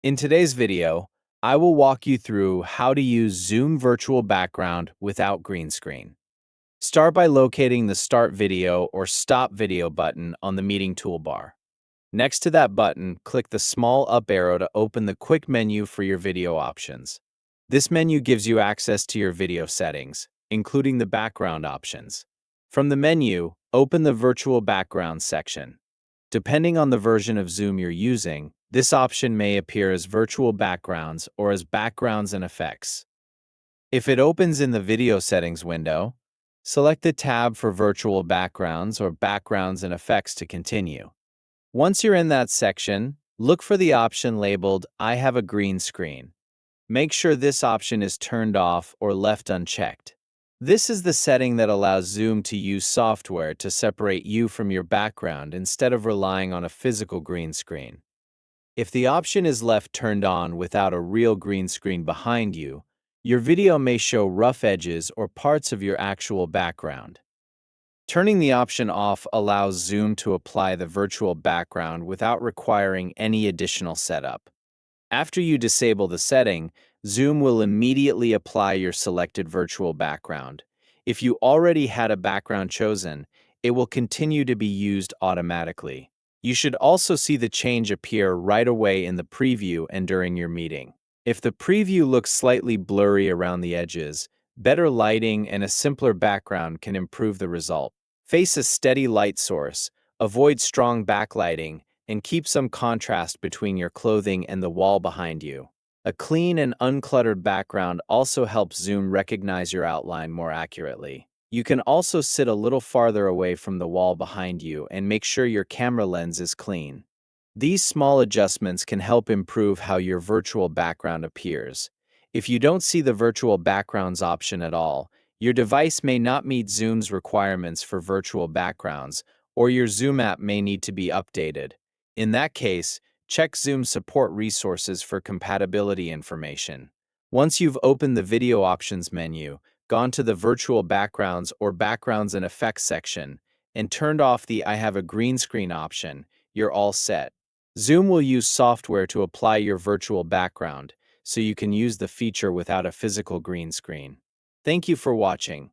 In today's video, I will walk you through how to use Zoom Virtual Background without green screen. Start by locating the Start Video or Stop Video button on the meeting toolbar. Next to that button, click the small up arrow to open the quick menu for your video options. This menu gives you access to your video settings, including the background options. From the menu, open the Virtual Background section. Depending on the version of Zoom you're using, this option may appear as virtual backgrounds or as backgrounds and effects. If it opens in the video settings window, select the tab for virtual backgrounds or backgrounds and effects to continue. Once you're in that section, look for the option labeled I have a green screen. Make sure this option is turned off or left unchecked. This is the setting that allows Zoom to use software to separate you from your background instead of relying on a physical green screen. If the option is left turned on without a real green screen behind you, your video may show rough edges or parts of your actual background. Turning the option off allows Zoom to apply the virtual background without requiring any additional setup. After you disable the setting, Zoom will immediately apply your selected virtual background. If you already had a background chosen, it will continue to be used automatically. You should also see the change appear right away in the preview and during your meeting. If the preview looks slightly blurry around the edges, better lighting and a simpler background can improve the result. Face a steady light source, avoid strong backlighting, and keep some contrast between your clothing and the wall behind you. A clean and uncluttered background also helps Zoom recognize your outline more accurately. You can also sit a little farther away from the wall behind you and make sure your camera lens is clean. These small adjustments can help improve how your virtual background appears. If you don't see the virtual backgrounds option at all, your device may not meet Zoom's requirements for virtual backgrounds, or your Zoom app may need to be updated. In that case, check Zoom support resources for compatibility information. Once you've opened the Video Options menu, gone to the Virtual Backgrounds or Backgrounds and Effects section, and turned off the I have a green screen option, you're all set. Zoom will use software to apply your virtual background, so you can use the feature without a physical green screen. Thank you for watching.